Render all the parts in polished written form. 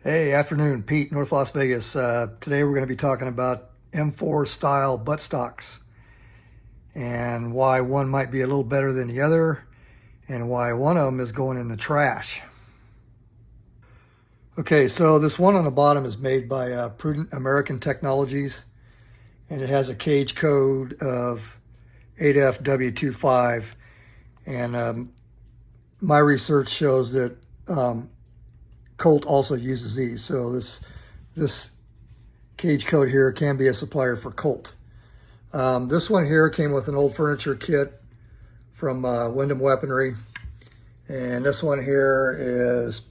Hey, afternoon, Pete, North Las Vegas. Today we're going to be talking about M4 style buttstocks and why one might be a little better than the other and why one of them is going in the trash. Okay, so this one on the bottom is made by Prudent American Technologies, and it has a cage code of 8FW25, and my research shows that Colt also uses these, so this cage code here can be a supplier for Colt. This one here came with an old furniture kit from Wyndham Weaponry, and this one here is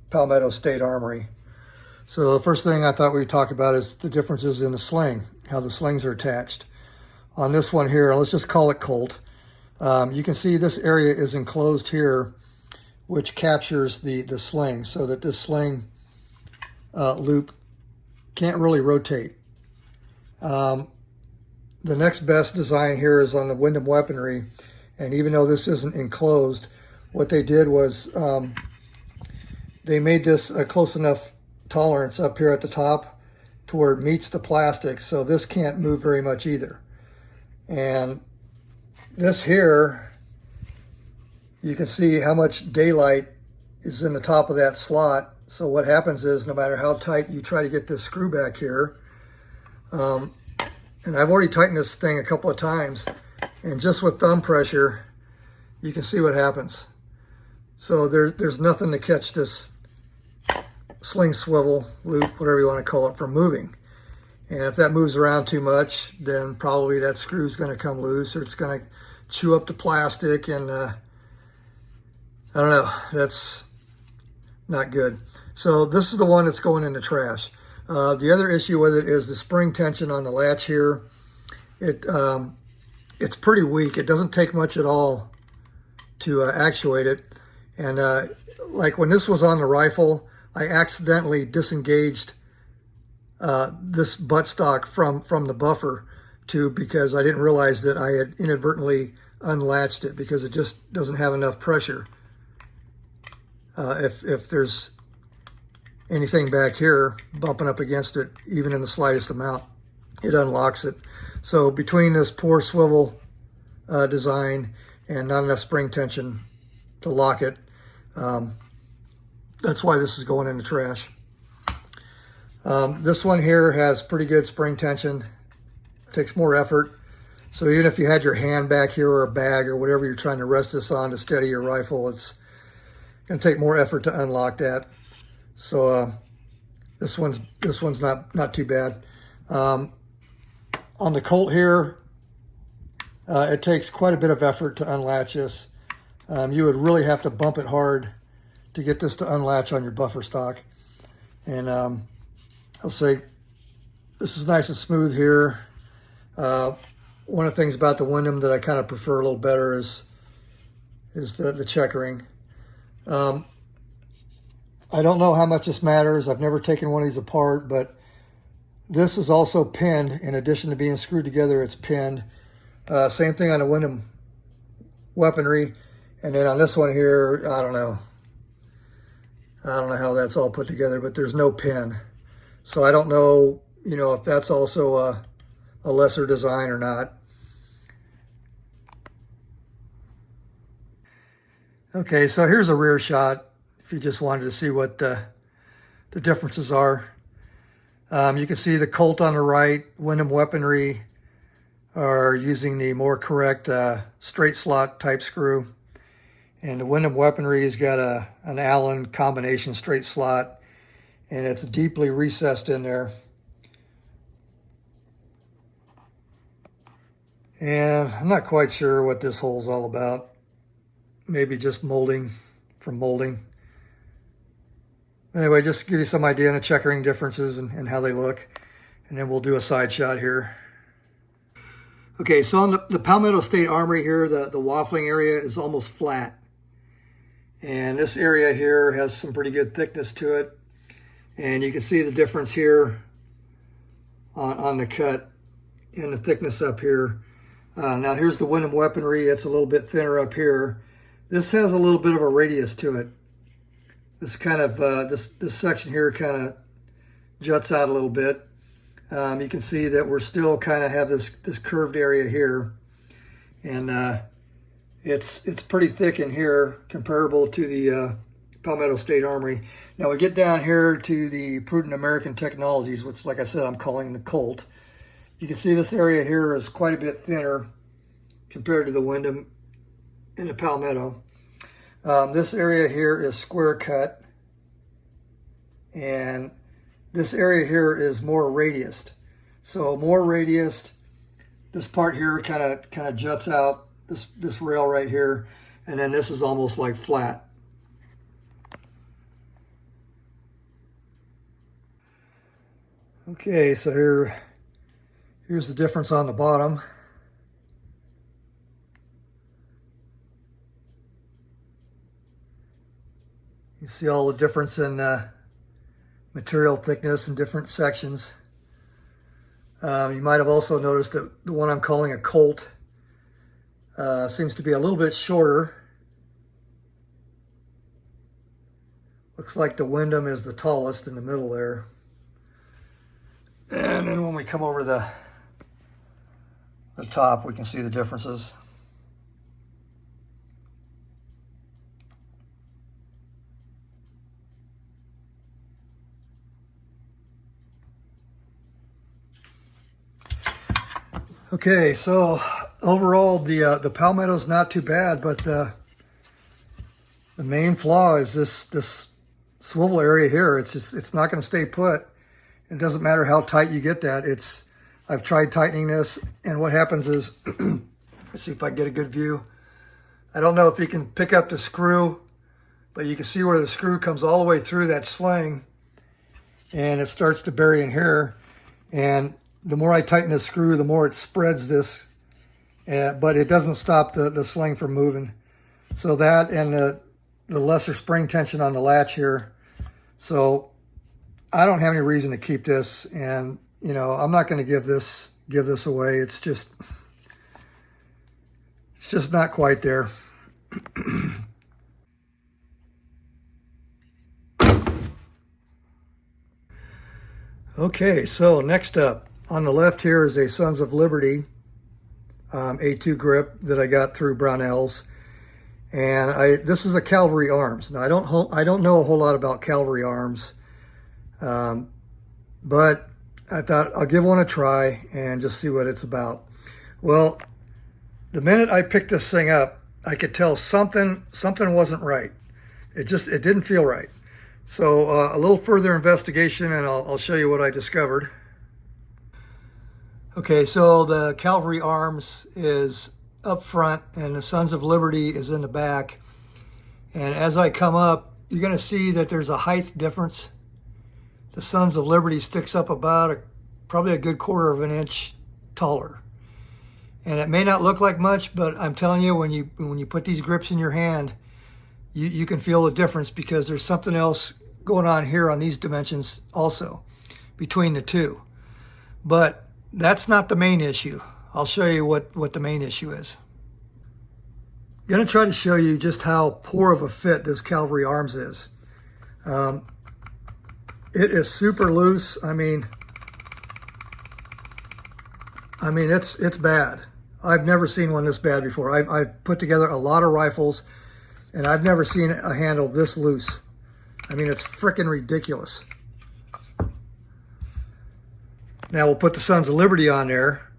Palmetto State Armory. So the first thing I thought we would talk about is the differences in the sling, how the slings are attached. On this one here, let's just call it Colt. You can see this area is enclosed here, which captures the sling so that this sling loop can't really rotate. The next best design here is on the Wyndham Weaponry, and even though this isn't enclosed, what they did was they made this a close enough tolerance up here at the top to where it meets the plastic, so this can't move very much either. And this here, you can see how much daylight is in the top of that slot. So what happens is no matter how tight you try to get this screw back here, and I've already tightened this thing a couple of times, and just with thumb pressure, you can see what happens. So there's nothing to catch this sling swivel loop, whatever you want to call it, from moving. And if that moves around too much, then probably that screw is going to come loose, or it's going to chew up the plastic, and I don't know, that's not good. So this is the one that's going in the trash. The other issue with it is the spring tension on the latch here. It's pretty weak. It doesn't take much at all to actuate it. And like when this was on the rifle, I accidentally disengaged this buttstock from the buffer because I didn't realize that I had inadvertently unlatched it because it just doesn't have enough pressure. If there's anything back here bumping up against it, even in the slightest amount, it unlocks it. So between this poor swivel design and not enough spring tension to lock it, that's why this is going in the trash. This one here has pretty good spring tension. It takes more effort. So even if you had your hand back here or a bag or whatever you're trying to rest this on to steady your rifle, it's going to take more effort to unlock that. So this one's not too bad. On the Colt here, it takes quite a bit of effort to unlatch this. You would really have to bump it hard to get this to unlatch on your buffer stock. And I'll say this is nice and smooth here. One of the things about the Wyndham that I kind of prefer a little better is the checkering. I don't know how much this matters. I've never taken one of these apart, but this is also pinned. In addition to being screwed together, it's pinned. Same thing on the Wyndham Weaponry. And then on this one here, I don't know how that's all put together, but there's no pin. So I don't know, if that's also a lesser design or not. Okay, so here's a rear shot if you just wanted to see what the differences are. You can see the Colt on the right, Wyndham Weaponry are using the more correct straight slot type screw. And the Wyndham Weaponry has got an Allen combination straight slot, and it's deeply recessed in there. And I'm not quite sure what this hole's all about. Maybe just molding from molding. Anyway, just to give you some idea on the checkering differences and how they look. And then we'll do a side shot here. Okay, so on the Palmetto State Armory here, the waffling area is almost flat. And this area here has some pretty good thickness to it. And you can see the difference here on the cut and the thickness up here. Now here's the Wyndham Weaponry. It's a little bit thinner up here. This has a little bit of a radius to it. this kind of this section here kind of juts out a little bit. You can see that we're still kind of have this curved area here, and it's pretty thick in here, comparable to the Palmetto State Armory. Now we get down here to the Prudent American Technologies, which, like I said, I'm calling the Colt. You can see this area here is quite a bit thinner compared to the Wyndham and the Palmetto. This area here is square cut, and this area here is more radiused. So more radiused. This part here kind of juts out, this rail right here, and then this is almost like flat. Okay, so here's the difference on the bottom. You see all the difference in material thickness in different sections. You might have also noticed that the one I'm calling a Colt seems to be a little bit shorter. Looks like the Wyndham is the tallest in the middle there. And then when we come over the top, we can see the differences. Okay, so overall the Palmetto's not too bad, but the main flaw is this swivel area here. It's not going to stay put. It doesn't matter how tight you get that. I've tried tightening this, and what happens is, let's see if I can get a good view. I don't know if you can pick up the screw, but you can see where the screw comes all the way through that sling, and it starts to bury in here. And the more I tighten the screw, the more it spreads this, but it doesn't stop the sling from moving. So that, and the lesser spring tension on the latch here. So I don't have any reason to keep this, and you know, I'm not going to give this away. It's just not quite there. Okay, so next up on the left here is a Sons of Liberty A2 grip that I got through Brownells, and this is a Cavalry Arms. Now I don't know a whole lot about Cavalry Arms. But I thought I'll give one a try and just see what it's about. Well, the minute I picked this thing up, I could tell something wasn't right. It didn't feel right. So a little further investigation, and I'll show you what I discovered. Okay, so the Cavalry Arms is up front, and the Sons of Liberty is in the back. And as I come up, you're going to see that there's a height difference. The Sons of Liberty sticks up about probably a good 1/4 of an inch taller. And it may not look like much, but I'm telling you, when you put these grips in your hand, you can feel the difference, because there's something else going on here on these dimensions also between the two. But that's not the main issue. I'll show you what the main issue is. I'm going to try to show you just how poor of a fit this Cavalry Arms is. It is super loose. I mean, it's bad. I've never seen one this bad before. I've put together a lot of rifles, and I've never seen a handle this loose. I mean, it's freaking ridiculous. Now we'll put the Sons of Liberty on there.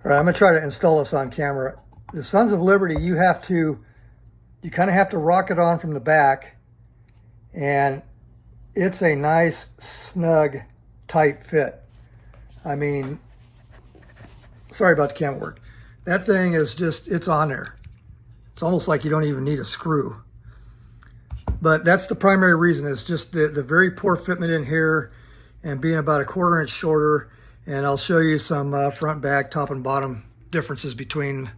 All right, I'm gonna try to install this on camera. The Sons of Liberty, you kind of have to rock it on from the back, and it's a nice, snug, tight fit. I mean, sorry about the camera work. That thing is it's on there. It's almost like you don't even need a screw. But that's the primary reason, is just the very poor fitment in here, and being about a 1/4 inch shorter. And I'll show you some front, back, top, and bottom differences between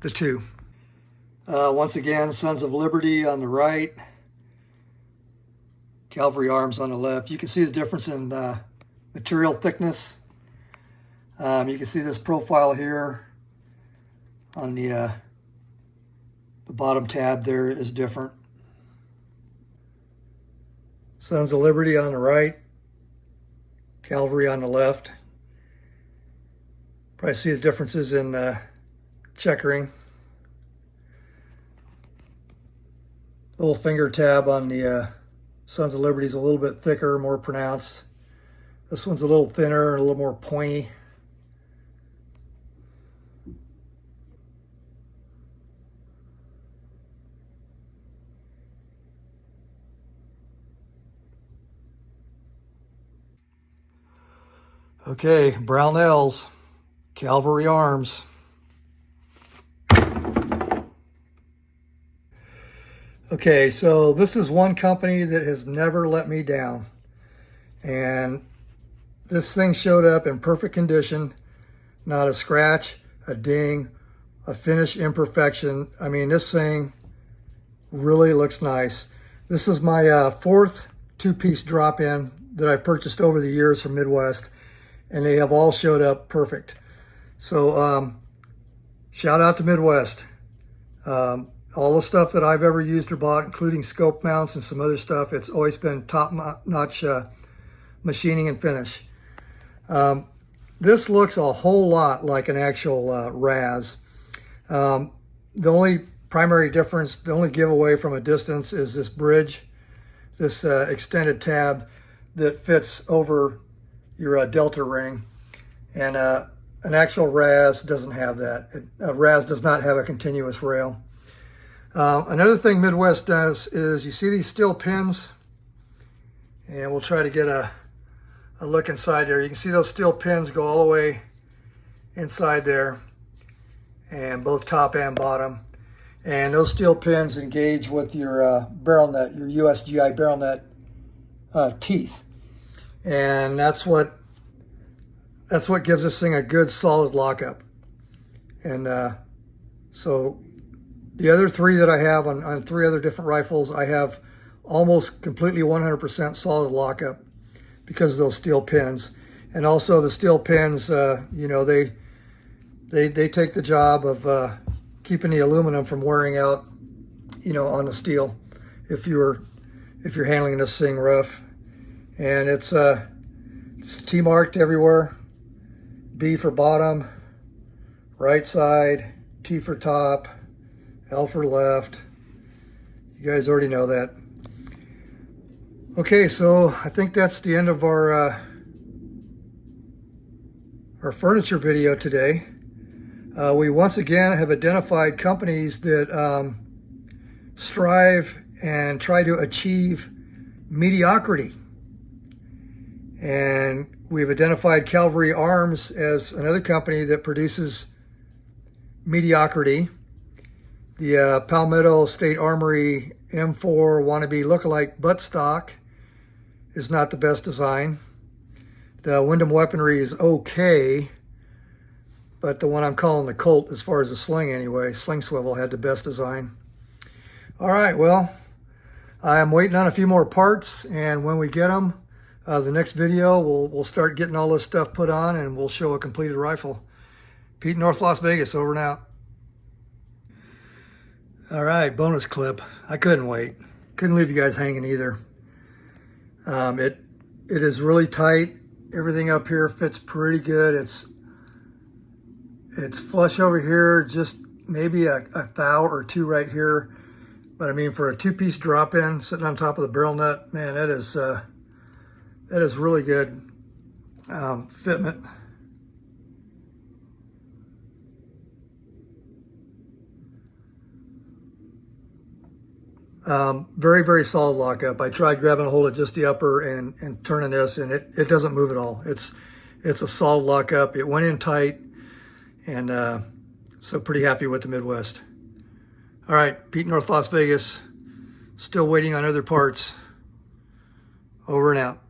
the two. Once again, Sons of Liberty on the right, Cavalry Arms on the left. You can see the difference in material thickness. You can see this profile here on the bottom tab there is different. Sons of Liberty on the right, Cavalry on the left. Probably see the differences in checkering. Little finger tab on the Sons of Liberty is a little bit thicker, more pronounced. This one's a little thinner and a little more pointy. Okay, Brownells, Cavalry Arms. Okay, so this is one company that has never let me down. And this thing showed up in perfect condition, not a scratch, a ding, a finish imperfection. I mean, this thing really looks nice. This is my fourth two-piece drop-in that I've purchased over the years from Midwest, and they have all showed up perfect. So shout out to Midwest. All the stuff that I've ever used or bought, including scope mounts and some other stuff, it's always been top-notch machining and finish. This looks a whole lot like an actual RAS. The only primary difference, the only giveaway from a distance is this bridge, this extended tab that fits over your delta ring. And an actual RAS doesn't have that. A RAS does not have a continuous rail. Another thing Midwest does is, you see these steel pins, and we'll try to get a look inside there. You can see those steel pins go all the way inside there, and both top and bottom. And those steel pins engage with your barrel nut, your USGI barrel nut teeth. And that's what gives this thing a good solid lockup. And so the other three that I have on three other different rifles, I have almost completely 100% solid lockup because of those steel pins. And also the steel pins, you know, they take the job of keeping the aluminum from wearing out, you know, on the steel if you're handling this thing rough. And it's T-marked everywhere. B for bottom, right side, T for top, L for left. You guys already know that. Okay, so I think that's the end of our furniture video today. We once again have identified companies that strive and try to achieve mediocrity. And we've identified Cavalry Arms as another company that produces mediocrity. The Palmetto State Armory M4 wannabe lookalike buttstock is not the best design. The Wyndham Weaponry is okay, but the one I'm calling the Colt, as far as the sling anyway, sling swivel, had the best design. All right, well, I'm waiting on a few more parts, and when we get them, the next video, we'll start getting all this stuff put on, and we'll show a completed rifle. Pete, North Las Vegas, over and out. All right, bonus clip. I couldn't wait. Couldn't leave you guys hanging either. It is really tight. Everything up here fits pretty good. It's flush over here, just maybe a thou or two right here. But I mean, for a two-piece drop-in sitting on top of the barrel nut, man, that is really good fitment. Very, very solid lockup. I tried grabbing a hold of just the upper and turning this, and it doesn't move at all. It's a solid lockup. It went in tight, and so pretty happy with the Midwest. All right, Pete, North Las Vegas, still waiting on other parts. Over and out.